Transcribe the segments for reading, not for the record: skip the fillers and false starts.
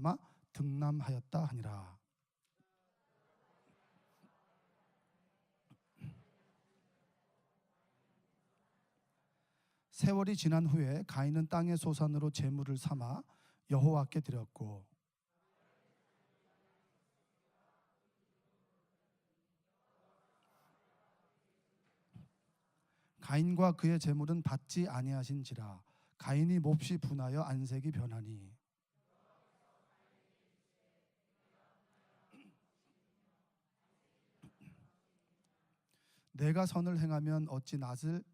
말미암아 등남하였다 하니라. 세월이 지난 후에 가인은 땅의 소산으로 제물을 삼아 여호와께 드렸고 가인과 그의 제물은 받지 아니하신지라. 가인이 몹시 분하여 안색이 변하니 내가 선을 행하면 어찌 낯을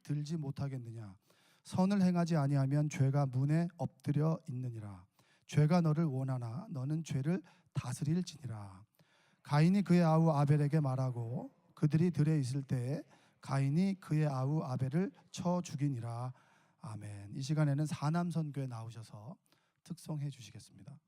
들지 못하겠느냐. 선을 행하지 아니하면 죄가 문에 엎드려 있느니라. 죄가 너를 원하나 너는 죄를 다스릴지니라. 가인이 그의 아우 아벨에게 말하고 그들이 들에 있을 때에 가인이 그의 아우 아벨을 쳐 죽이니라. 아멘. 이 시간에는 사남선교에 나오셔서 특송해 주시겠습니다.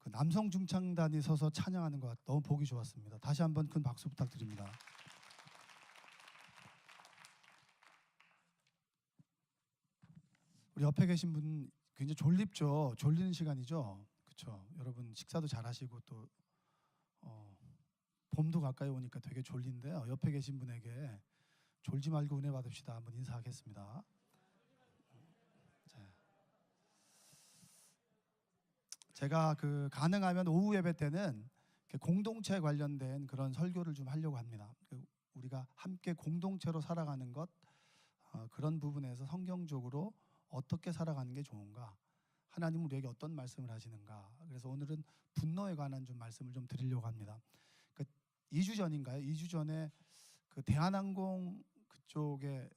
그 남성 중창단이 서서 찬양하는 것 너무 보기 좋았습니다. 다시 한번 큰 박수 부탁드립니다. 우리 옆에 계신 분 굉장히 졸립죠? 졸리는 시간이죠? 그렇죠? 여러분 식사도 잘 하시고 또 봄도 가까이 오니까 되게 졸린데요. 옆에 계신 분에게 졸지 말고 은혜 받읍시다. 한번 인사하겠습니다. 제가 가능하면 오후 예배 때는 공동체 관련된 그런 설교를 좀 하려고 합니다. 우리가 함께 공동체로 살아가는 것, 그런 부분에서 성경적으로 어떻게 살아가는 게 좋은가, 하나님은 우리에게 어떤 말씀을 하시는가. 그래서 오늘은 분노에 관한 좀 말씀을 좀 드리려고 합니다. 2주 전인가요? 2주 전에 대한항공 그쪽에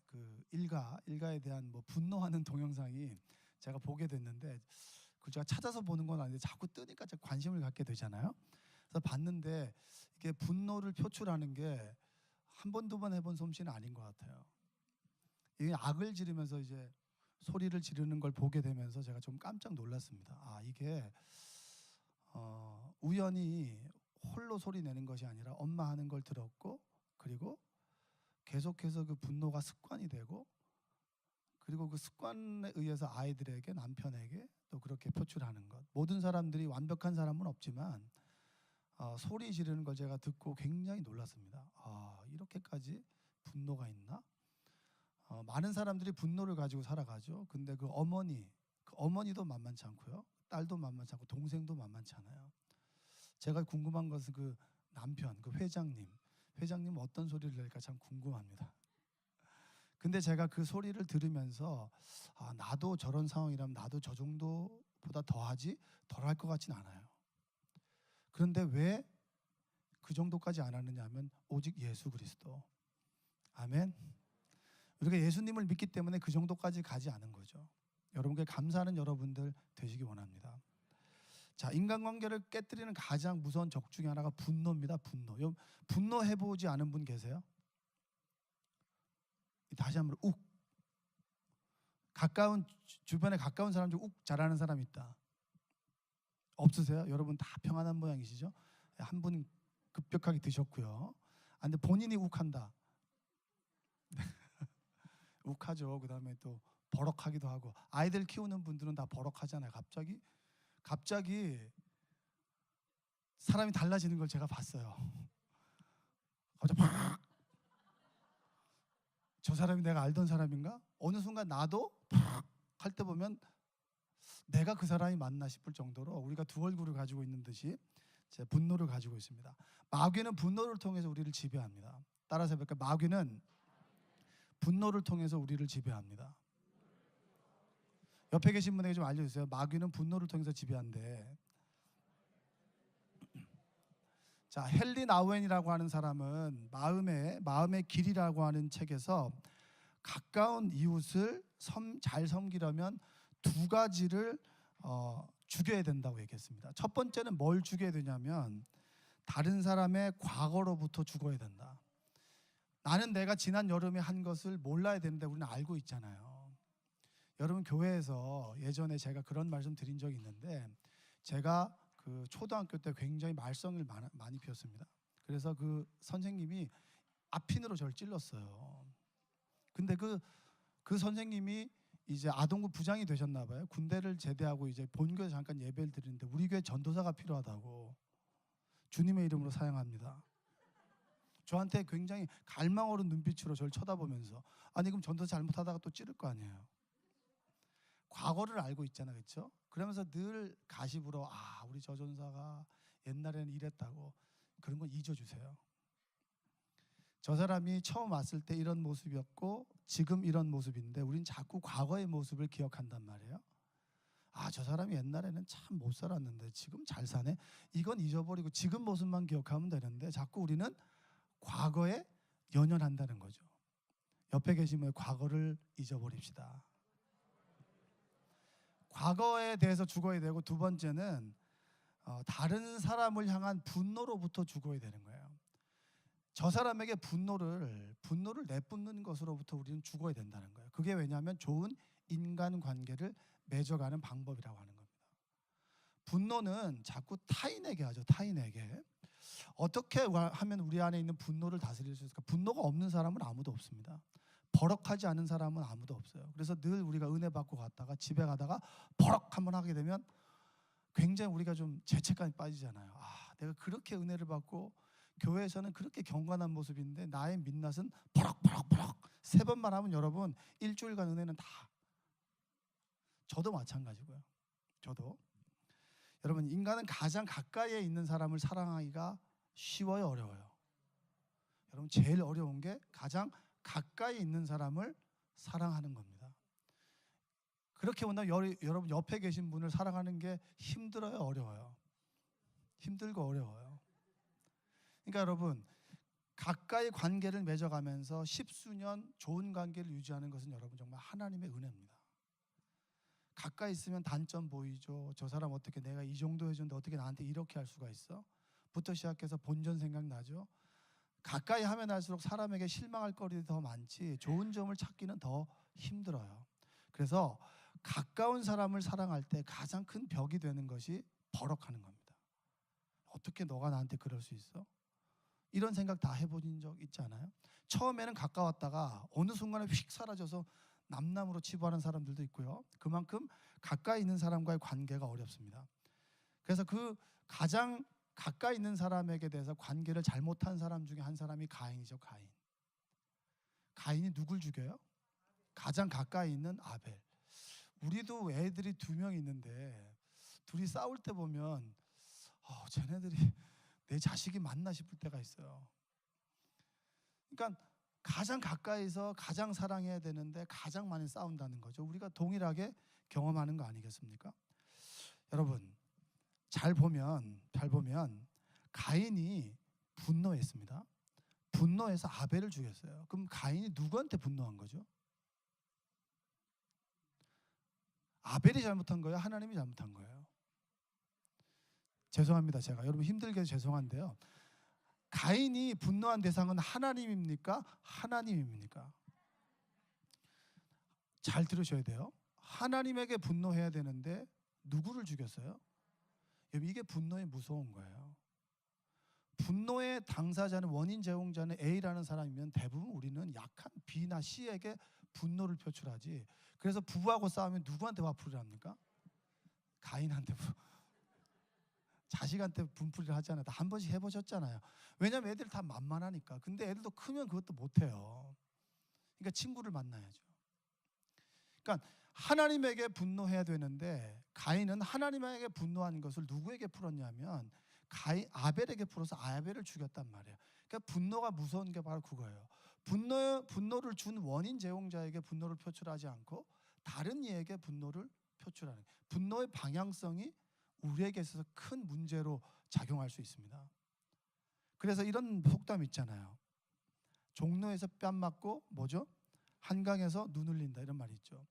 일가에 대한 분노하는 동영상이 제가 보게 됐는데, 제가 찾아서 보는 건 아닌데 자꾸 뜨니까 제가 관심을 갖게 되잖아요. 그래서 봤는데 이게 분노를 표출하는 게 한 번, 두 번 해본 솜씨는 아닌 것 같아요. 이게 악을 지르면서 이제 소리를 지르는 걸 보게 되면서 제가 좀 깜짝 놀랐습니다. 이게 우연히 홀로 소리 내는 것이 아니라 엄마 하는 걸 들었고, 그리고 계속해서 그 분노가 습관이 되고, 그리고 그 습관에 의해서 아이들에게, 남편에게 또 그렇게 표출하는 것. 모든 사람들이 완벽한 사람은 없지만 소리 지르는 걸 제가 듣고 굉장히 놀랐습니다. 이렇게까지 분노가 있나? 많은 사람들이 분노를 가지고 살아가죠. 근데 그 어머니도 만만치 않고요, 딸도 만만치 않고, 동생도 만만치 않아요. 제가 궁금한 것은 그 남편, 그 회장님 어떤 소리를 낼까 참 궁금합니다. 근데 제가 그 소리를 들으면서 나도 저런 상황이라면 나도 저 정도보다 더하지, 덜할 것 같진 않아요. 그런데 왜 그 정도까지 안 하느냐 하면 오직 예수 그리스도. 아멘. 우리가 예수님을 믿기 때문에 그 정도까지 가지 않은 거죠. 여러분께 감사하는 여러분들 되시기 원합니다. 자, 인간관계를 깨뜨리는 가장 무서운 적 중에 하나가 분노입니다. 분노해보지 않은 분 계세요? 다시 한번 욱. 주변에 가까운 사람 중 욱 잘하는 사람 있다. 없으세요? 여러분 다 평안한 모양이시죠? 한 분 급격하게 드셨고요. 근데 본인이 욱한다. 욱하죠. 그 다음에 또 버럭하기도 하고. 아이들 키우는 분들은 다 버럭하잖아요. 갑자기 사람이 달라지는 걸 제가 봤어요. 갑자기 팍! 저 사람이 내가 알던 사람인가? 어느 순간 나도 팍! 할 때 보면 내가 그 사람이 맞나 싶을 정도로 우리가 두 얼굴을 가지고 있는 듯이 제 분노를 가지고 있습니다. 마귀는 분노를 통해서 우리를 지배합니다. 따라서 해볼까요? 마귀는 분노를 통해서 우리를 지배합니다. 옆에 계신 분에게 좀 알려주세요. 마귀는 분노를 통해서 지배한대. 자, 헨리 나우엔이라고 하는 사람은 마음의 길이라고 하는 책에서 가까운 이웃을 잘 섬기려면 두 가지를 죽여야 된다고 얘기했습니다. 첫 번째는 뭘 죽여야 되냐면 다른 사람의 과거로부터 죽어야 된다. 나는 내가 지난 여름에 한 것을 몰라야 되는데 우리는 알고 있잖아요. 여러분, 교회에서 예전에 제가 그런 말씀 드린 적이 있는데, 제가 그 초등학교 때 굉장히 말썽을 많이 피웠습니다. 그래서 그 선생님이 앞핀으로 저를 찔렀어요. 근데 그 선생님이 이제 아동부 부장이 되셨나 봐요. 군대를 제대하고 이제 본교에서 잠깐 예배를 드리는데 우리 교회 전도사가 필요하다고 주님의 이름으로 사용합니다. 저한테 굉장히 갈망 어린 눈빛으로 저를 쳐다보면서, 아니 그럼 전도사 잘못하다가 또 찌를 거 아니에요. 과거를 알고 있잖아, 그렇죠? 그러면서 늘 가십으로 우리 저 전사가 옛날에는 이랬다고, 그런 건 잊어주세요. 저 사람이 처음 왔을 때 이런 모습이었고 지금 이런 모습인데 우린 자꾸 과거의 모습을 기억한단 말이에요. 저 사람이 옛날에는 참 못 살았는데 지금 잘 사네. 이건 잊어버리고 지금 모습만 기억하면 되는데 자꾸 우리는 과거에 연연한다는 거죠. 옆에 계시면 과거를 잊어버립시다. 과거에 대해서 죽어야 되고, 두 번째는 다른 사람을 향한 분노로부터 죽어야 되는 거예요. 저 사람에게 분노를 내뿜는 것으로부터 우리는 죽어야 된다는 거예요. 그게 왜냐하면 좋은 인간관계를 맺어가는 방법이라고 하는 겁니다. 분노는 자꾸 타인에게 하죠. 타인에게. 어떻게 하면 우리 안에 있는 분노를 다스릴 수 있을까? 분노가 없는 사람은 아무도 없습니다. 버럭하지 않은 사람은 아무도 없어요. 그래서 늘 우리가 은혜 받고 갔다가 집에 가다가 버럭 한번 하게 되면 굉장히 우리가 좀 죄책감이 빠지잖아요. 내가 그렇게 은혜를 받고 교회에서는 그렇게 경건한 모습인데 나의 민낯은 버럭버럭버럭 3번만 하면 여러분 일주일간 은혜는 다. 저도 마찬가지고요. 저도. 여러분, 인간은 가장 가까이에 있는 사람을 사랑하기가 쉬워요, 어려워요? 여러분, 제일 어려운 게 가장 가까이 있는 사람을 사랑하는 겁니다. 그렇게 본다면 여러분 옆에 계신 분을 사랑하는 게 힘들어요, 어려워요? 힘들고 어려워요. 그러니까 여러분, 가까이 관계를 맺어가면서 십수년 좋은 관계를 유지하는 것은 여러분 정말 하나님의 은혜입니다. 가까이 있으면 단점 보이죠. 저 사람 어떻게 내가 이 정도 해줬는데 어떻게 나한테 이렇게 할 수가 있어? 부터 시작해서 본전 생각나죠. 가까이 하면 할수록 사람에게 실망할 거리도 더 많지 좋은 점을 찾기는 더 힘들어요. 그래서 가까운 사람을 사랑할 때 가장 큰 벽이 되는 것이 버럭하는 겁니다. 어떻게 너가 나한테 그럴 수 있어? 이런 생각 다 해본 적 있지 않아요? 처음에는 가까웠다가 어느 순간에 휙 사라져서 남남으로 치부하는 사람들도 있고요. 그만큼 가까이 있는 사람과의 관계가 어렵습니다. 그래서 그 가장 가까이 있는 사람에게 대해서 관계를 잘못한 사람 중에 한 사람이 가인이죠. 가인. 가인이 누굴 죽여요? 가장 가까이 있는 아벨. 우리도 애들이 2명 있는데 둘이 싸울 때 보면 쟤네들이 내 자식이 맞나 싶을 때가 있어요. 그러니까 가장 가까이서 가장 사랑해야 되는데 가장 많이 싸운다는 거죠. 우리가 동일하게 경험하는 거 아니겠습니까? 여러분, 잘 보면 가인이 분노했습니다. 분노해서 아벨을 죽였어요. 그럼 가인이 누구한테 분노한 거죠? 아벨이 잘못한 거예요? 하나님이 잘못한 거예요? 죄송합니다. 제가 여러분 힘들게 해서 죄송한데요. 가인이 분노한 대상은 하나님입니까? 하나님입니까? 잘 들으셔야 돼요. 하나님에게 분노해야 되는데 누구를 죽였어요? 여러분, 이게 분노의 무서운 거예요. 분노의 당사자는, 원인 제공자는 A라는 사람이면 대부분 우리는 약한 B나 C에게 분노를 표출하지. 그래서 부부하고 싸우면 누구한테 화풀이를 합니까? 가인한테 자식한테 분풀이를 하잖아요. 다 한 번씩 해보셨잖아요. 왜냐하면 애들 다 만만하니까. 근데 애들도 크면 그것도 못해요. 그러니까 친구를 만나야죠. 그러니까 하나님에게 분노해야 되는데 가인은 하나님에게 분노한 것을 누구에게 풀었냐면 아벨에게 풀어서 아벨을 죽였단 말이에요. 그러니까 분노가 무서운 게 바로 그거예요. 분노를 준 원인 제공자에게 분노를 표출하지 않고 다른 이에게 분노를 표출하는, 분노의 방향성이 우리에게 있어서 큰 문제로 작용할 수 있습니다. 그래서 이런 속담 있잖아요. 종로에서 뺨 맞고 뭐죠? 한강에서 눈 흘린다, 이런 말이 있죠.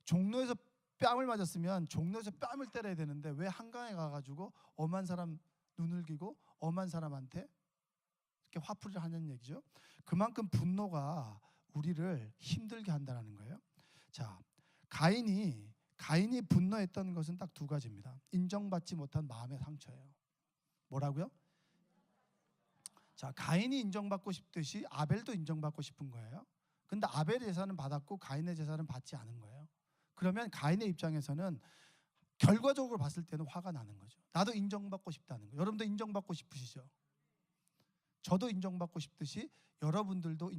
종로에서 뺨을 맞았으면 종로에서 뺨을 때려야 되는데 왜 한강에 가가지고 엄한 사람 눈 흘기고 엄한 사람한테 이렇게 화풀이를 하는 얘기죠. 그만큼 분노가 우리를 힘들게 한다는 거예요. 자, 가인이 분노했던 것은 딱 2가지입니다. 인정받지 못한 마음의 상처예요. 뭐라고요? 자, 가인이 인정받고 싶듯이 아벨도 인정받고 싶은 거예요. 근데 아벨의 제사는 받았고 가인의 제사는 받지 않은 거예요. 그러면 가인의 입장에서는 결과적으로 봤을 때는 화가 나는 거죠. 나도 인정받고 싶다는 거예요. 여러분도 인정받고 싶으시죠? 저도 인정받고 싶듯이 여러분들도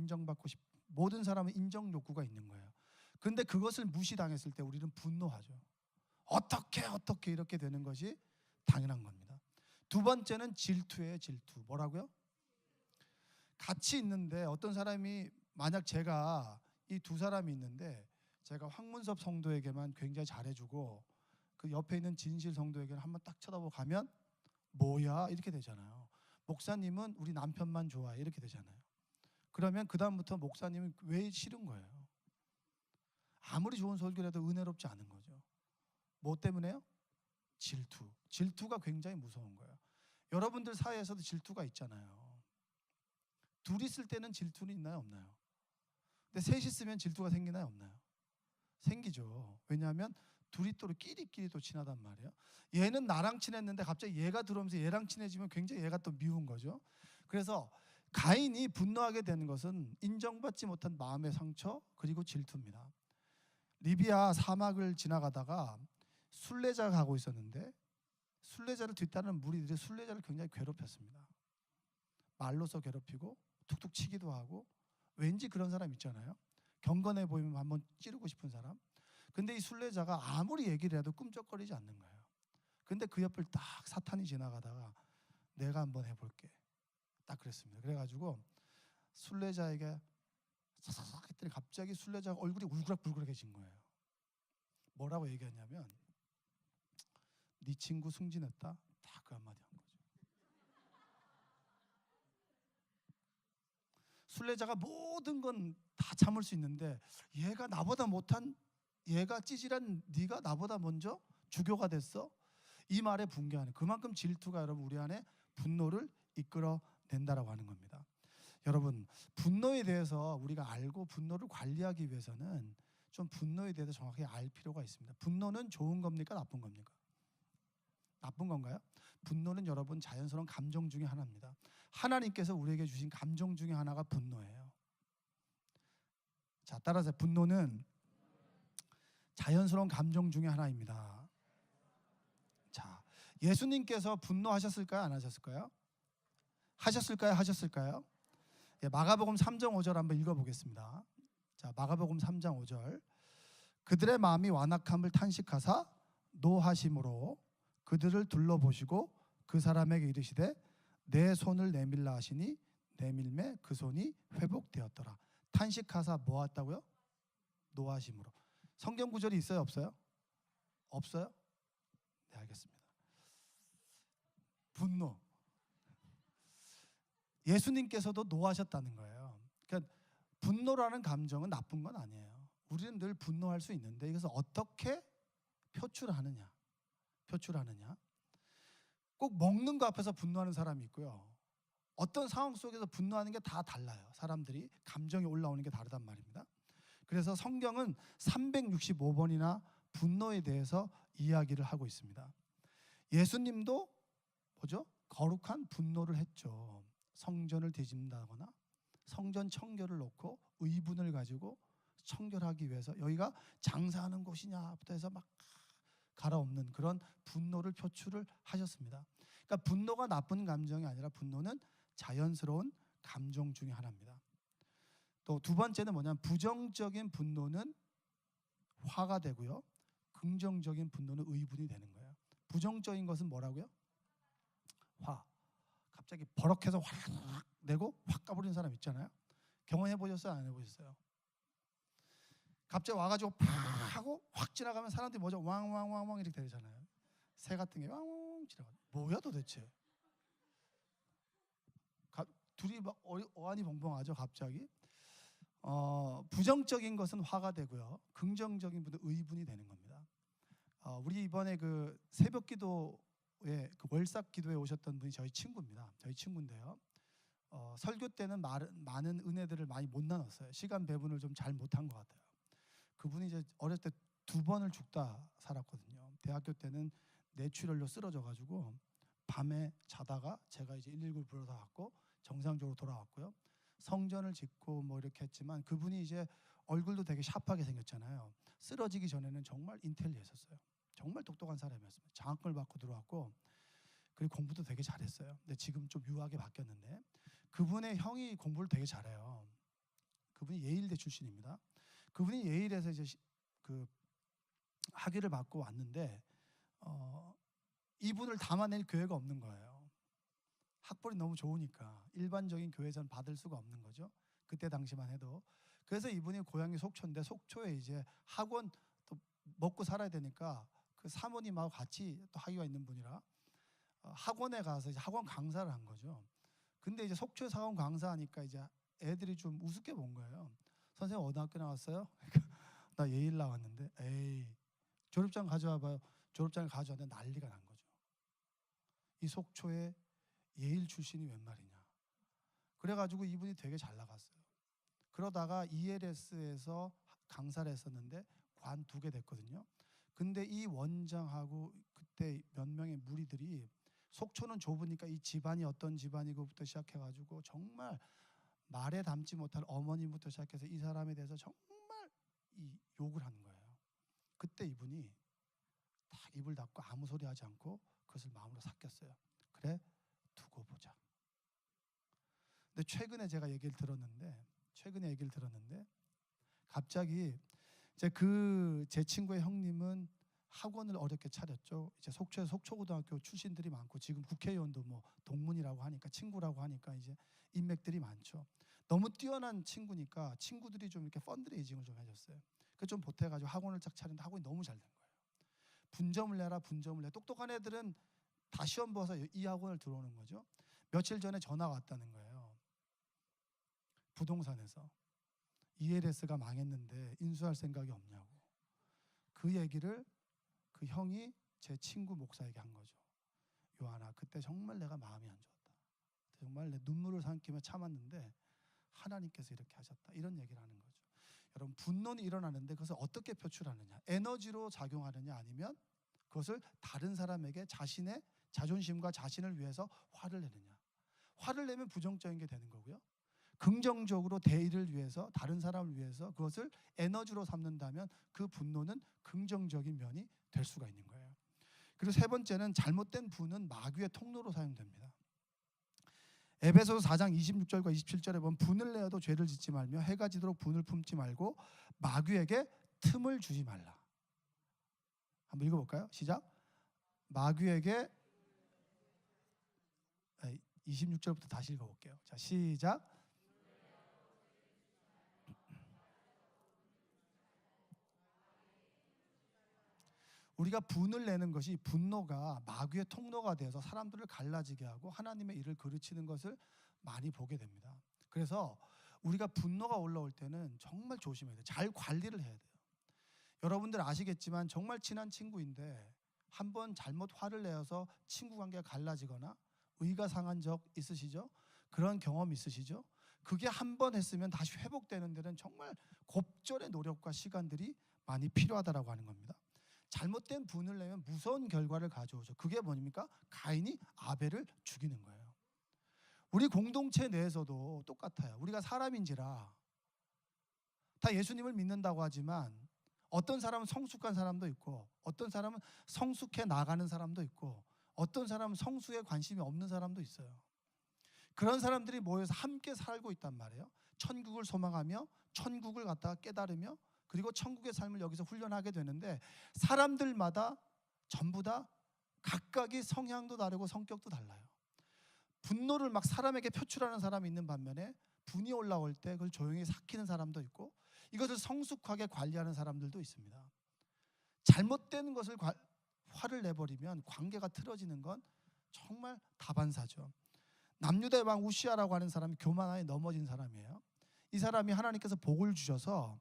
모든 사람은 인정 욕구가 있는 거예요. 근데 그것을 무시당했을 때 우리는 분노하죠. 어떻게 이렇게 되는 것이 당연한 겁니다. 2번째는 질투예요. 질투. 뭐라고요? 같이 있는데 어떤 사람이, 만약 제가 이 2사람이 있는데 제가 황문섭 성도에게만 굉장히 잘해주고 그 옆에 있는 진실 성도에게는 한번 딱 쳐다보고 가면 뭐야? 이렇게 되잖아요. 목사님은 우리 남편만 좋아해, 이렇게 되잖아요. 그러면 그 다음부터 목사님은 왜 싫은 거예요? 아무리 좋은 설교라도 은혜롭지 않은 거죠. 뭐 때문에요? 질투. 질투가 굉장히 무서운 거예요. 여러분들 사이에서도 질투가 있잖아요. 둘이 있을 때는 질투는 있나요, 없나요? 근데 셋이 있으면 질투가 생기나요, 없나요? 생기죠. 왜냐하면 둘이 또 끼리끼리 또 친하단 말이에요. 얘는 나랑 친했는데 갑자기 얘가 들어오면서 얘랑 친해지면 굉장히 얘가 또 미운 거죠. 그래서 가인이 분노하게 되는 것은 인정받지 못한 마음의 상처, 그리고 질투입니다. 리비아 사막을 지나가다가 순례자가 가고 있었는데 순례자를 뒤따르는 무리들이 순례자를 굉장히 괴롭혔습니다. 말로서 괴롭히고 툭툭 치기도 하고, 왠지 그런 사람 있잖아요. 경건해 보이면 한번 찌르고 싶은 사람. 근데 이 순례자가 아무리 얘기를 해도 꿈쩍거리지 않는 거예요. 근데 그 옆을 딱 사탄이 지나가다가 내가 한번 해볼게, 딱 그랬습니다. 그래가지고 순례자에게 사사삭 했더니 갑자기 순례자가 얼굴이 울그락불그락해진 거예요. 뭐라고 얘기했냐면 네 친구 승진했다, 딱 그 한마디 한 거죠. 순례자가 모든 건 다 참을 수 있는데 얘가 찌질한 네가 나보다 먼저 주교가 됐어? 이 말에 붕괴하는, 그만큼 질투가 여러분 우리 안에 분노를 이끌어낸다라고 하는 겁니다. 여러분, 분노에 대해서 우리가 알고 분노를 관리하기 위해서는 좀 분노에 대해서 정확히 알 필요가 있습니다. 분노는 좋은 겁니까? 나쁜 겁니까? 나쁜 건가요? 분노는 여러분 자연스러운 감정 중에 하나입니다. 하나님께서 우리에게 주신 감정 중에 하나가 분노예요. 자, 따라서 분노는 자연스러운 감정 중에 하나입니다. 자, 예수님께서 분노하셨을까요? 안 하셨을까요? 하셨을까요? 하셨을까요? 예, 마가복음 3장 5절 한번 읽어보겠습니다. 자, 마가복음 3장 5절. 그들의 마음이 완악함을 탄식하사 노하심으로 그들을 둘러보시고 그 사람에게 이르시되 내 손을 내밀라 하시니 내밀매 그 손이 회복되었더라. 탄식하사 뭐 했다고요? 노하심으로. 성경 구절이 있어요? 없어요? 없어요? 네, 알겠습니다. 분노. 예수님께서도 노하셨다는 거예요. 그러니까 분노라는 감정은 나쁜 건 아니에요. 우리는 늘 분노할 수 있는데 이것을 어떻게 표출하느냐. 꼭 먹는 거 앞에서 분노하는 사람이 있고요. 어떤 상황 속에서 분노하는 게 다 달라요. 사람들이 감정이 올라오는 게 다르단 말입니다. 그래서 성경은 365번이나 분노에 대해서 이야기를 하고 있습니다. 예수님도 뭐죠? 거룩한 분노를 했죠. 성전을 뒤집는다거나 성전 청결을 놓고 의분을 가지고 청결하기 위해서 여기가 장사하는 곳이냐부터 해서 막 갈아엎는 그런 분노를 표출을 하셨습니다. 그러니까 분노가 나쁜 감정이 아니라 분노는 자연스러운 감정 중에 하나입니다. 또 두 번째는 뭐냐면 부정적인 분노는 화가 되고요. 긍정적인 분노는 의분이 되는 거예요. 부정적인 것은 뭐라고요? 화. 갑자기 버럭해서 확 내고 확 가버리는 사람 있잖아요. 경험해 보셨어요? 안 해보셨어요? 갑자기 와가지고 팍 하고 확 지나가면 사람들이 뭐죠? 왕왕왕왕 이렇게 되잖아요. 새 같은 게 왕왕 지나가. 뭐야 도대체? 둘이 막 어안이 벙벙하죠 갑자기. 부정적인 것은 화가 되고요. 긍정적인 분은 의분이 되는 겁니다. 우리 이번에 그 새벽기도에 그 월삭기도에 오셨던 분이 저희 친구입니다. 저희 친구인데요. 설교 때는 많은 은혜들을 많이 못 나눴어요. 시간 배분을 좀 잘 못한 것 같아요. 그분이 이제 어렸을 때 2번을 죽다 살았거든요. 대학교 때는 뇌출혈로 쓰러져가지고 밤에 자다가 제가 이제 119를 불러서 왔고 정상적으로 돌아왔고요. 성전을 짓고 뭐 이렇게 했지만 그분이 이제 얼굴도 되게 샤프하게 생겼잖아요. 쓰러지기 전에는 정말 인텔리했었어요. 정말 똑똑한 사람이었습니다. 장학금을 받고 들어왔고 그리고 공부도 되게 잘했어요. 근데 지금 좀 유하게 바뀌었는데 그분의 형이 공부를 되게 잘해요. 그분이 예일대 출신입니다. 그분이 예일에서 이제 그 학위를 받고 왔는데 이분을 담아낼 교회가 없는 거예요. 학벌이 너무 좋으니까 일반적인 교회에서는 받을 수가 없는 거죠. 그때 당시만 해도. 그래서 이분이 고향이 속초인데 속초에 이제 학원 또 먹고 살아야 되니까 그 사모님하고 같이 또 학위가 있는 분이라 학원에 가서 이제 학원 강사를 한 거죠. 근데 이제 속초에서 학원 강사하니까 이제 애들이 좀 우습게 본 거예요. 선생님 어느 학교 나왔어요? 나 예일 나왔는데 에이 졸업장 가져와봐요. 졸업장을 가져왔는데 난리가 난 거죠. 이 속초에 예일 출신이 웬 말이냐. 그래가지고 이분이 되게 잘 나갔어요. 그러다가 ELS에서 강사를 했었는데 관 2개 됐거든요. 근데 이 원장하고 그때 몇 명의 무리들이 속초는 좁으니까 이 집안이 어떤 집안이고부터 시작해가지고 정말 말에 담지 못할 어머님부터 시작해서 이 사람에 대해서 정말 이 욕을 하는 거예요. 그때 이분이 딱 입을 닫고 아무 소리 하지 않고 그것을 마음으로 삭혔어요. 그래 두고 보자. 근데 최근에 얘기를 들었는데 갑자기 이제 제 친구의 형님은 학원을 어렵게 차렸죠. 이제 속초에 속초고등학교 출신들이 많고 지금 국회의원도 뭐 동문이라고 하니까 친구라고 하니까 이제 인맥들이 많죠. 너무 뛰어난 친구니까 친구들이 좀 이렇게 펀드레이징을 좀 해줬어요. 그 좀 보태가지고 학원을 쫙 차렸는데 학원이 너무 잘 된 거예요. 분점을 내라 분점을 내. 똑똑한 애들은 다 시험 봐서 이 학원을 들어오는 거죠. 며칠 전에 전화가 왔다는 거예요. 부동산에서 ELS가 망했는데 인수할 생각이 없냐고. 그 얘기를 그 형이 제 친구 목사에게 한 거죠. 요한아, 그때 정말 내가 마음이 안 좋았다. 정말 내 눈물을 삼키며 참았는데 하나님께서 이렇게 하셨다. 이런 얘기를 하는 거죠. 여러분, 분노는 일어나는데 그것을 어떻게 표출하느냐, 에너지로 작용하느냐, 아니면 그것을 다른 사람에게 자신의 자존심과 자신을 위해서 화를 내느냐. 화를 내면 부정적인 게 되는 거고요, 긍정적으로 대의를 위해서, 다른 사람을 위해서 그것을 에너지로 삼는다면 그 분노는 긍정적인 면이 될 수가 있는 거예요. 그리고 세 번째는 잘못된 분은 마귀의 통로로 사용됩니다. 에베소서 4장 26절과 27절에 보면 분을 내어도 죄를 짓지 말며 해가 지도록 분을 품지 말고 마귀에게 틈을 주지 말라. 한번 읽어볼까요? 시작. 마귀에게 26절부터 다시 읽어볼게요. 자, 시작. 우리가 분을 내는 것이, 분노가 마귀의 통로가 되어서 사람들을 갈라지게 하고 하나님의 일을 그르치는 것을 많이 보게 됩니다. 그래서 우리가 분노가 올라올 때는 정말 조심해야 돼요. 잘 관리를 해야 돼요. 여러분들 아시겠지만 정말 친한 친구인데 한번 잘못 화를 내어서 친구 관계가 갈라지거나 의가 상한 적 있으시죠? 그런 경험 있으시죠? 그게 한 번 했으면 다시 회복되는 데는 정말 곱절의 노력과 시간들이 많이 필요하다라고 하는 겁니다. 잘못된 분을 내면 무서운 결과를 가져오죠. 그게 뭡니까? 가인이 아벨을 죽이는 거예요. 우리 공동체 내에서도 똑같아요. 우리가 사람인지라 다 예수님을 믿는다고 하지만 어떤 사람은 성숙한 사람도 있고, 어떤 사람은 성숙해 나가는 사람도 있고, 어떤 사람은 성수에 관심이 없는 사람도 있어요. 그런 사람들이 모여서 함께 살고 있단 말이에요. 천국을 소망하며 천국을 갖다가 깨달으며, 그리고 천국의 삶을 여기서 훈련하게 되는데, 사람들마다 전부 다 각각의 성향도 다르고 성격도 달라요. 분노를 막 사람에게 표출하는 사람이 있는 반면에 분이 올라올 때 그걸 조용히 삭히는 사람도 있고, 이것을 성숙하게 관리하는 사람들도 있습니다. 잘못된 것을 화를 내버리면 관계가 틀어지는 건 정말 다반사죠. 남유다의 왕 우시아라고 하는 사람이 교만하에 넘어진 사람이에요. 이 사람이 하나님께서 복을 주셔서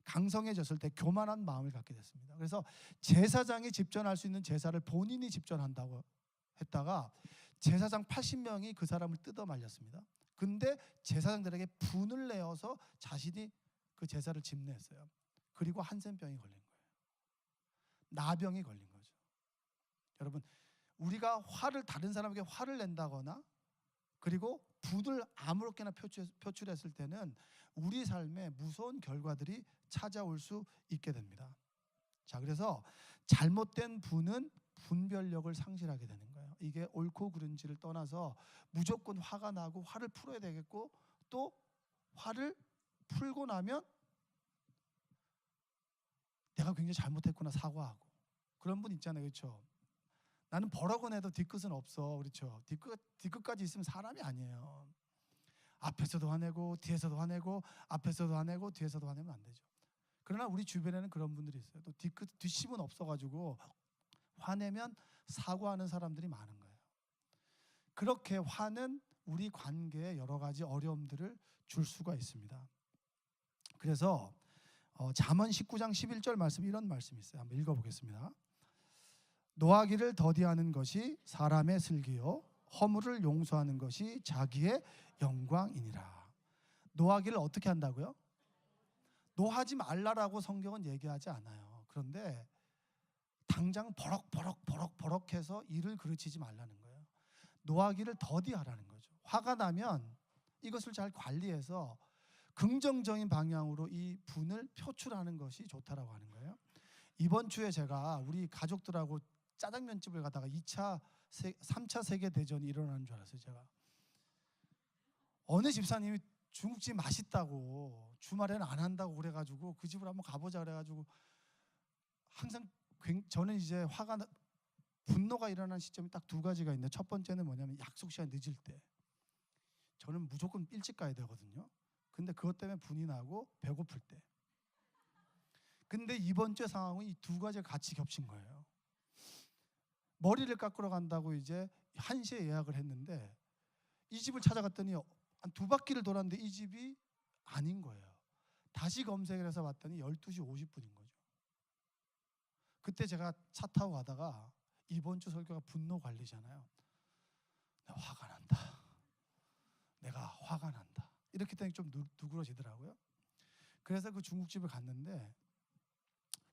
강성해졌을 때 교만한 마음을 갖게 됐습니다. 그래서 제사장이 집전할 수 있는 제사를 본인이 집전한다고 했다가 제사장 80명이 그 사람을 뜯어 말렸습니다. 근데 제사장들에게 분을 내어서 자신이 그 제사를 집례했어요. 그리고 한센병이 걸린 거예요. 나병이 걸린 거죠. 여러분, 우리가 다른 사람에게 화를 낸다거나 그리고 분을 아무렇게나 표출했을 때는 우리 삶에 무서운 결과들이 찾아올 수 있게 됩니다. 자, 그래서 잘못된 분은 분별력을 상실하게 되는 거예요. 이게 옳고 그른지를 떠나서 무조건 화가 나고 화를 풀어야 되겠고, 또 화를 풀고 나면 내가 굉장히 잘못했구나 사과하고, 그런 분 있잖아요. 그렇죠? 나는 버럭은 해도 뒤끝은 없어. 그렇죠? 뒤끝까지 있으면 사람이 아니에요. 앞에서도 화내고 뒤에서도 화내고 앞에서도 화내고 뒤에서도 화내면 안 되죠. 그러나 우리 주변에는 그런 분들이 있어요. 또 뒷심은 없어가지고 화내면 사과하는 사람들이 많은 거예요. 그렇게 화는 우리 관계에 여러 가지 어려움들을 줄 수가 있습니다. 그래서 잠언 19장 11절 말씀, 이런 말씀이 있어요. 한번 읽어보겠습니다. 노하기를 더디하는 것이 사람의 슬기요 허물을 용서하는 것이 자기의 영광이니라. 노하기를 어떻게 한다고요? 노하지 말라라고 성경은 얘기하지 않아요. 그런데 당장 버럭해서 일을 그르치지 말라는 거예요. 노하기를 더디하라는 거죠. 화가 나면 이것을 잘 관리해서 긍정적인 방향으로 이 분을 표출하는 것이 좋다라고 하는 거예요. 이번 주에 제가 우리 가족들하고 짜장면집을 가다가 3차 세계대전이 일어나는 줄 알았어요. 제가 어느 집사님이 중국집 맛있다고 주말에는 안 한다고 그래가지고 그 집을 한번 가보자 그래가지고, 항상 저는 이제 분노가 일어나는 시점이 딱 두 가지가 있는데, 첫 번째는 뭐냐면 약속 시간 늦을 때 저는 무조건 일찍 가야 되거든요. 근데 그것 때문에 분이 나고 배고플 때. 근데 이번 주 상황은 이 두 가지가 같이 겹친 거예요. 머리를 깎으러 간다고 이제 1시에 예약을 했는데 이 집을 찾아갔더니 한 2바퀴를 돌았는데 이 집이 아닌 거예요. 다시 검색을 해서 봤더니 12시 50분인 거죠. 그때 제가 차 타고 가다가, 이번 주 설교가 분노 관리잖아요. 내가 화가 난다. 이렇게 되니 좀 누그러지더라고요. 그래서 그 중국집을 갔는데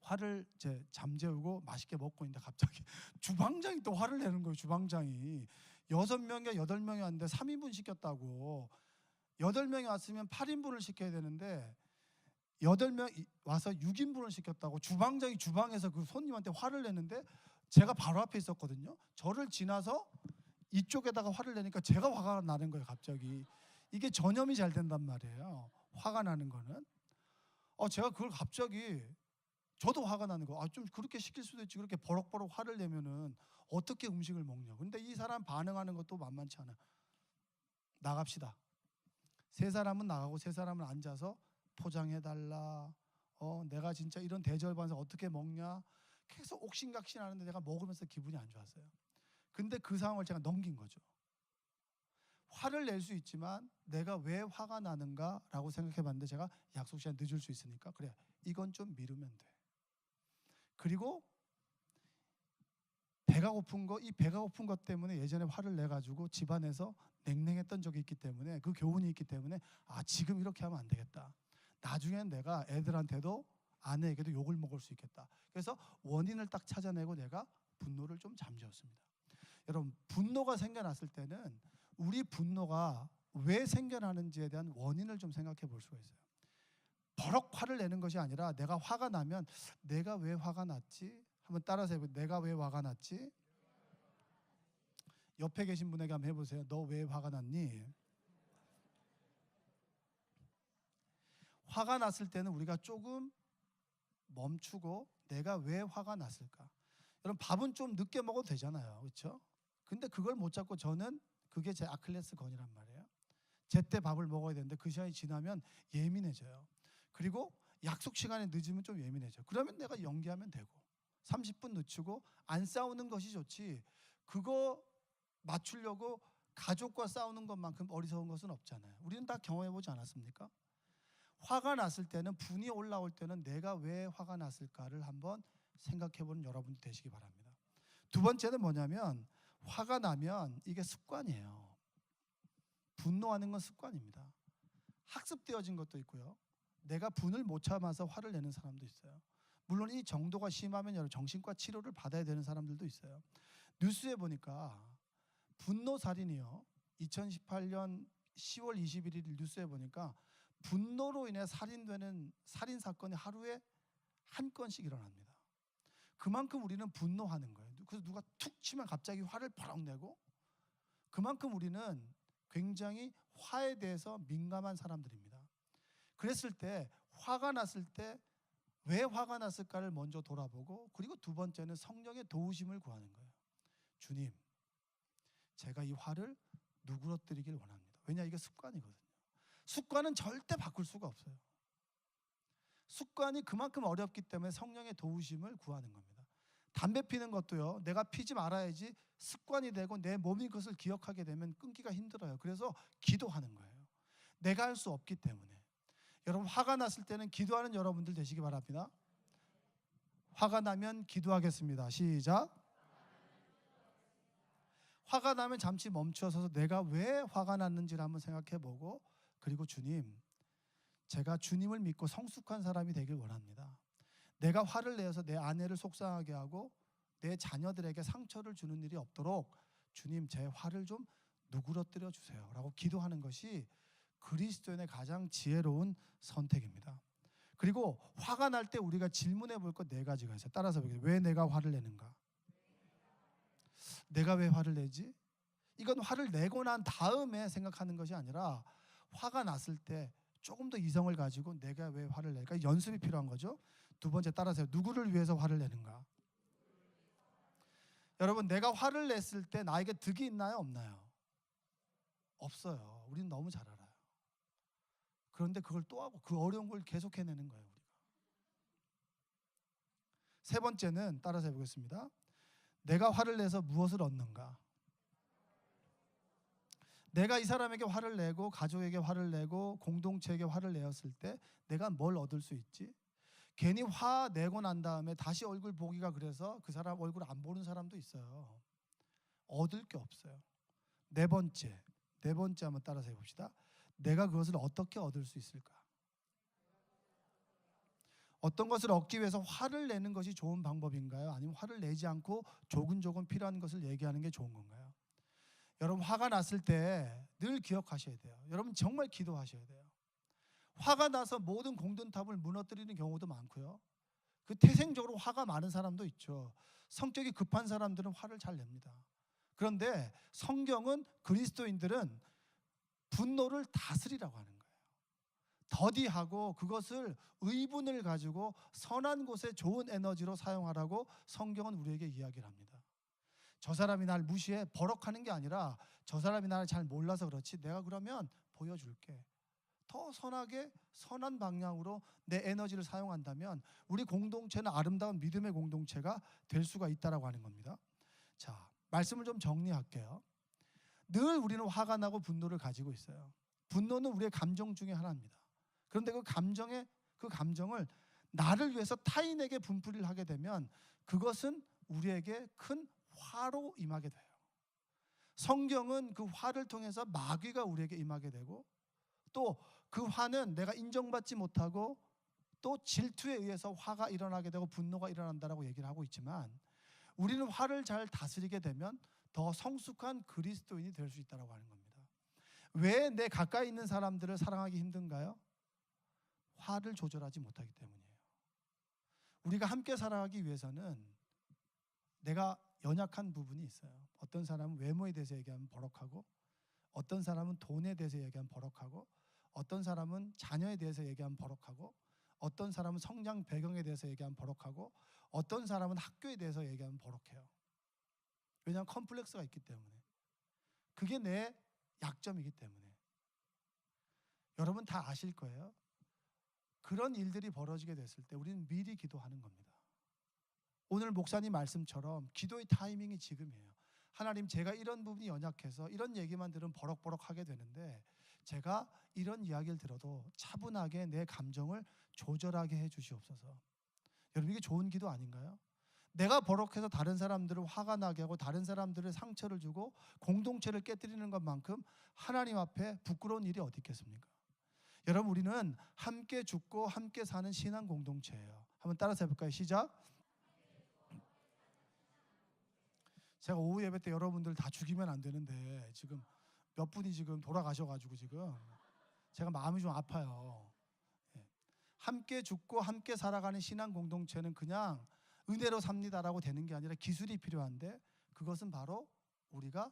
화를 이제 잠재우고 맛있게 먹고 있는데 갑자기 주방장이 또 화를 내는 거예요. 주방장이 6명이 8명이 왔는데 3인분 시켰다고. 8명이 왔으면 8인분을 시켜야 되는데 8명 와서 6인분을 시켰다고. 주방장이 주방에서 그 손님한테 화를 내는데 제가 바로 앞에 있었거든요. 저를 지나서 이쪽에다가 화를 내니까 제가 화가 나는 거예요. 갑자기 이게 전염이 잘 된단 말이에요. 화가 나는 거는. 제가 그걸 갑자기 저도 화가 나는 거. 좀 그렇게 시킬 수도 있지. 그렇게 버럭버럭 화를 내면은 어떻게 음식을 먹냐. 근데 이 사람 반응하는 것도 만만치 않아요. 나갑시다. 세 사람은 나가고 세 사람은 앉아서 포장해달라. 내가 진짜 이런 대접받아서 어떻게 먹냐. 계속 옥신각신 하는데 내가 먹으면서 기분이 안 좋았어요. 근데 그 상황을 제가 넘긴 거죠. 화를 낼 수 있지만 내가 왜 화가 나는가라고 생각해 봤는데 제가 약속 시간 늦을 수 있으니까 그래, 이건 좀 미루면 돼. 그리고 배가 고픈 거, 이 배가 고픈 것 때문에 예전에 화를 내가지고 집안에서 냉랭했던 적이 있기 때문에 그 교훈이 있기 때문에 지금 이렇게 하면 안 되겠다. 나중엔 내가 애들한테도 아내에게도 욕을 먹을 수 있겠다. 그래서 원인을 딱 찾아내고 내가 분노를 좀 잠재웠습니다. 여러분, 분노가 생겨났을 때는 우리 분노가 왜 생겨나는지에 대한 원인을 좀 생각해 볼 수가 있어요. 버럭 화를 내는 것이 아니라 내가 화가 나면 내가 왜 화가 났지? 한번 따라서 해보세요. 내가 왜 화가 났지? 옆에 계신 분에게 한번 해보세요. 너 왜 화가 났니? 화가 났을 때는 우리가 조금 멈추고 내가 왜 화가 났을까? 여러분, 밥은 좀 늦게 먹어도 되잖아요. 그렇죠? 근데 그걸 못 잡고 저는 그게 제 아킬레스 건이란 말이에요. 제때 밥을 먹어야 되는데 그 시간이 지나면 예민해져요. 그리고 약속 시간에 늦으면 좀 예민해져. 그러면 내가 연기하면 되고 30분 늦추고 안 싸우는 것이 좋지. 그거 맞추려고 가족과 싸우는 것만큼 어리석은 것은 없잖아요. 우리는 다 경험해보지 않았습니까? 화가 났을 때는, 분이 올라올 때는 내가 왜 화가 났을까를 한번 생각해보는 여러분들 되시기 바랍니다. 두 번째는 뭐냐면 화가 나면 이게 습관이에요. 분노하는 건 습관입니다. 학습되어진 것도 있고요. 내가 분을 못 참아서 화를 내는 사람도 있어요. 물론 이 정도가 심하면 여러 정신과 치료를 받아야 되는 사람들도 있어요. 뉴스에 보니까 분노살인이요. 2018년 10월 21일 뉴스에 보니까 분노로 인해 살인되는 살인 사건이 하루에 한 건씩 일어납니다. 그만큼 우리는 분노하는 거예요. 그래서 누가 툭 치면 갑자기 화를 버럭 내고, 그만큼 우리는 굉장히 화에 대해서 민감한 사람들입니다. 그랬을 때 화가 났을 때 왜 화가 났을까를 먼저 돌아보고, 그리고 두 번째는 성령의 도우심을 구하는 거예요. 주님, 제가 이 화를 누그러뜨리길 원합니다. 왜냐, 이게 습관이거든요. 습관은 절대 바꿀 수가 없어요. 습관이 그만큼 어렵기 때문에 성령의 도우심을 구하는 겁니다. 담배 피는 것도요, 내가 피지 말아야지 습관이 되고 내 몸이 그것을 기억하게 되면 끊기가 힘들어요. 그래서 기도하는 거예요. 내가 할 수 없기 때문에. 여러분, 화가 났을 때는 기도하는 여러분들 되시기 바랍니다. 화가 나면 기도하겠습니다. 시작. 화가 나면 잠시 멈춰서서 내가 왜 화가 났는지를 한번 생각해보고, 그리고 주님, 제가 주님을 믿고 성숙한 사람이 되길 원합니다. 내가 화를 내서 내 아내를 속상하게 하고 내 자녀들에게 상처를 주는 일이 없도록 주님, 제 화를 좀 누그러뜨려 주세요 라고 기도하는 것이 그리스도인의 가장 지혜로운 선택입니다. 그리고 화가 날 때 우리가 질문해 볼 것 네 가지가 있어요. 따라서 보겠습니다. 왜 내가 화를 내는가? 내가 왜 화를 내지? 이건 화를 내고 난 다음에 생각하는 것이 아니라 화가 났을 때 조금 더 이성을 가지고 내가 왜 화를 낼까? 연습이 필요한 거죠. 두 번째, 따라서 누구를 위해서 화를 내는가? 여러분, 내가 화를 냈을 때 나에게 득이 있나요? 없나요? 없어요. 우리는 너무 잘 알아요. 그런데 그걸 또 하고 그 어려운 걸 계속 해내는 거예요, 우리가. 세 번째는 따라서 해보겠습니다. 내가 화를 내서 무엇을 얻는가? 내가 이 사람에게 화를 내고 가족에게 화를 내고 공동체에게 화를 내었을 때 내가 뭘 얻을 수 있지? 괜히 화 내고 난 다음에 다시 얼굴 보기가 그래서 그 사람 얼굴 안 보는 사람도 있어요. 얻을 게 없어요. 네 번째 한번 따라서 해봅시다. 내가 그것을 어떻게 얻을 수 있을까? 어떤 것을 얻기 위해서 화를 내는 것이 좋은 방법인가요? 아니면 화를 내지 않고 조근조근 필요한 것을 얘기하는 게 좋은 건가요? 여러분, 화가 났을 때 늘 기억하셔야 돼요. 여러분 정말 기도하셔야 돼요. 화가 나서 모든 공든탑을 무너뜨리는 경우도 많고요. 그 태생적으로 화가 많은 사람도 있죠. 성격이 급한 사람들은 화를 잘 냅니다. 그런데 성경은 그리스도인들은 분노를 다스리라고 하는 거예요. 더디하고 그것을 의분을 가지고 선한 곳에 좋은 에너지로 사용하라고 성경은 우리에게 이야기를 합니다. 저 사람이 날 무시해 버럭하는 게 아니라 저 사람이 나를 잘 몰라서 그렇지 내가 그러면 보여줄게. 더 선하게 선한 방향으로 내 에너지를 사용한다면 우리 공동체는 아름다운 믿음의 공동체가 될 수가 있다라고 하는 겁니다. 자, 말씀을 좀 정리할게요. 늘 우리는 화가 나고 분노를 가지고 있어요. 분노는 우리의 감정 중에 하나입니다. 그런데 그 감정을 나를 위해서 타인에게 분풀이를 하게 되면 그것은 우리에게 큰 화로 임하게 돼요. 성경은 그 화를 통해서 마귀가 우리에게 임하게 되고 또 그 화는 내가 인정받지 못하고 또 질투에 의해서 화가 일어나게 되고 분노가 일어난다라고 얘기를 하고 있지만 우리는 화를 잘 다스리게 되면 더 성숙한 그리스도인이 될 수 있다고 하는 겁니다. 왜 내 가까이 있는 사람들을 사랑하기 힘든가요? 화를 조절하지 못하기 때문이에요. 우리가 함께 살아가기 위해서는 내가 연약한 부분이 있어요. 어떤 사람은 외모에 대해서 얘기하면 버럭하고 어떤 사람은 돈에 대해서 얘기하면 버럭하고 어떤 사람은 자녀에 대해서 얘기하면 버럭하고 어떤 사람은 성장 배경에 대해서 얘기하면 버럭하고 어떤 사람은 학교에 대해서 얘기하면 버럭해요. 왜냐하면 컴플렉스가 있기 때문에. 그게 내 약점이기 때문에. 여러분 다 아실 거예요. 그런 일들이 벌어지게 됐을 때 우리는 미리 기도하는 겁니다. 오늘 목사님 말씀처럼 기도의 타이밍이 지금이에요. 하나님, 제가 이런 부분이 연약해서 이런 얘기만 들으면 버럭버럭 하게 되는데 제가 이런 이야기를 들어도 차분하게 내 감정을 조절하게 해 주시옵소서. 여러분, 이게 좋은 기도 아닌가요? 내가 버럭해서 다른 사람들을 화가 나게 하고 다른 사람들을 상처를 주고 공동체를 깨뜨리는 것만큼 하나님 앞에 부끄러운 일이 어디 있겠습니까? 여러분, 우리는 함께 죽고 함께 사는 신앙 공동체예요. 한번 따라서 해볼까요? 시작. 제가 오후 예배 때 여러분들 다 죽이면 안 되는데 지금 몇 분이 지금 돌아가셔가지고 지금 제가 마음이 좀 아파요. 예. 함께 죽고 함께 살아가는 신앙 공동체는 그냥 은혜로 삽니다라고 되는 게 아니라 기술이 필요한데 그것은 바로 우리가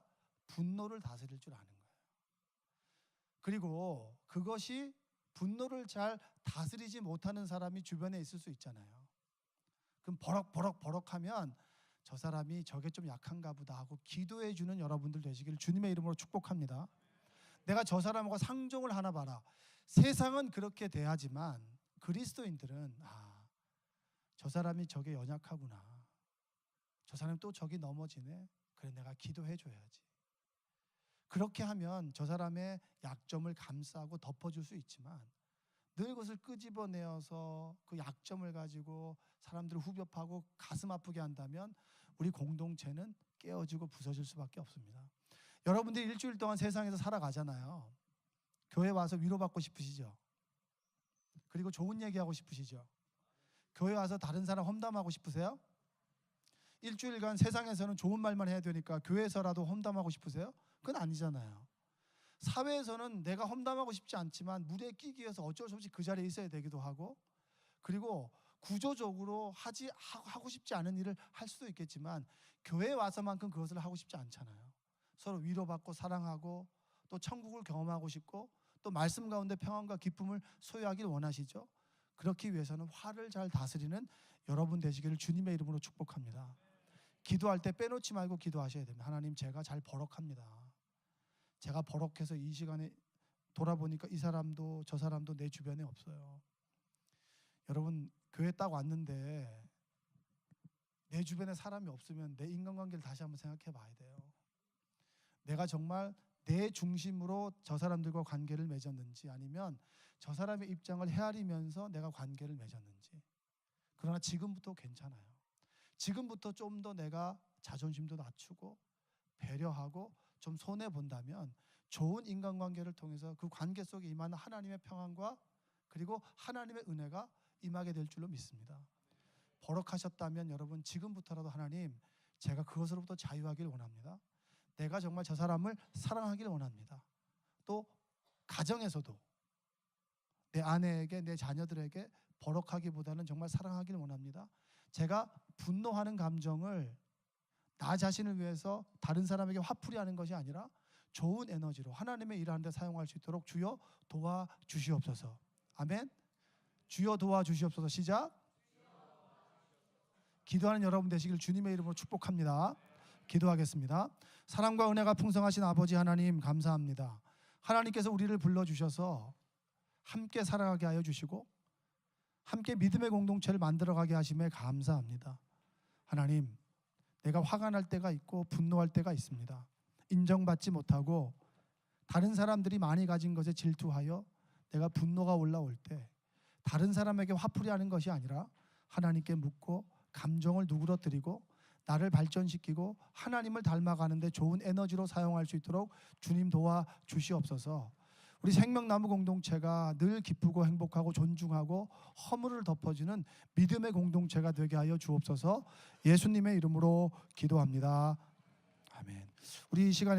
분노를 다스릴 줄 아는 거예요. 그리고 그것이 분노를 잘 다스리지 못하는 사람이 주변에 있을 수 있잖아요. 그럼 버럭하면 저 사람이 저게 좀 약한가 보다 하고 기도해 주는 여러분들 되시기를 주님의 이름으로 축복합니다. 내가 저 사람하고 상종을 하나 봐라. 세상은 그렇게 대하지만 그리스도인들은 저 사람이 저게 연약하구나. 저 사람이 또 저기 넘어지네. 그래, 내가 기도해 줘야지. 그렇게 하면 저 사람의 약점을 감싸고 덮어줄 수 있지만 늘 그것을 끄집어내어서 그 약점을 가지고 사람들을 후벼파고 가슴 아프게 한다면 우리 공동체는 깨어지고 부서질 수밖에 없습니다. 여러분들이 일주일 동안 세상에서 살아가잖아요. 교회 와서 위로받고 싶으시죠? 그리고 좋은 얘기하고 싶으시죠? 교회 와서 다른 사람 험담하고 싶으세요? 일주일간 세상에서는 좋은 말만 해야 되니까 교회에서라도 험담하고 싶으세요? 그건 아니잖아요. 사회에서는 내가 험담하고 싶지 않지만 무대에 끼기 위해서 어쩔 수 없이 그 자리에 있어야 되기도 하고 그리고 구조적으로 하고 싶지 않은 일을 할 수도 있겠지만 교회에 와서만큼 그것을 하고 싶지 않잖아요. 서로 위로받고 사랑하고 또 천국을 경험하고 싶고 또 말씀 가운데 평안과 기쁨을 소유하길 원하시죠. 그렇기 위해서는 화를 잘 다스리는 여러분 되시기를 주님의 이름으로 축복합니다. 기도할 때 빼놓지 말고 기도하셔야 됩니다. 하나님, 제가 잘 버럭합니다. 제가 버럭해서 이 시간에 돌아보니까 이 사람도 저 사람도 내 주변에 없어요. 여러분, 교회 딱 왔는데 내 주변에 사람이 없으면 내 인간관계를 다시 한번 생각해 봐야 돼요. 내가 정말 내 중심으로 저 사람들과 관계를 맺었는지 아니면 저 사람의 입장을 헤아리면서 내가 관계를 맺었는지. 그러나 지금부터 괜찮아요. 지금부터 좀 더 내가 자존심도 낮추고 배려하고 좀 손해본다면 좋은 인간관계를 통해서 그 관계 속에 임하는 하나님의 평안과 그리고 하나님의 은혜가 임하게 될 줄로 믿습니다. 버럭하셨다면 여러분 지금부터라도 하나님, 제가 그것으로부터 자유하길 원합니다. 내가 정말 저 사람을 사랑하길 원합니다. 또 가정에서도 내 아내에게, 내 자녀들에게 버럭하기보다는 정말 사랑하길 원합니다. 제가 분노하는 감정을 나 자신을 위해서 다른 사람에게 화풀이하는 것이 아니라 좋은 에너지로 하나님의 일하는 데 사용할 수 있도록 주여 도와주시옵소서. 아멘. 주여 도와주시옵소서. 시작. 기도하는 여러분 되시길 주님의 이름으로 축복합니다. 기도하겠습니다. 사랑과 은혜가 풍성하신 아버지 하나님, 감사합니다. 하나님께서 우리를 불러주셔서 함께 살아가게 하여 주시고 함께 믿음의 공동체를 만들어가게 하심에 감사합니다. 하나님, 내가 화가 날 때가 있고 분노할 때가 있습니다. 인정받지 못하고 다른 사람들이 많이 가진 것에 질투하여 내가 분노가 올라올 때 다른 사람에게 화풀이하는 것이 아니라 하나님께 묻고 감정을 누그러뜨리고 나를 발전시키고 하나님을 닮아가는 데 좋은 에너지로 사용할 수 있도록 주님 도와주시옵소서. 우리 생명나무 공동체가 늘 기쁘고 행복하고 존중하고 허물을 덮어주는 믿음의 공동체가 되게 하여 주옵소서. 예수님의 이름으로 기도합니다. 아멘. 우리 이 시간에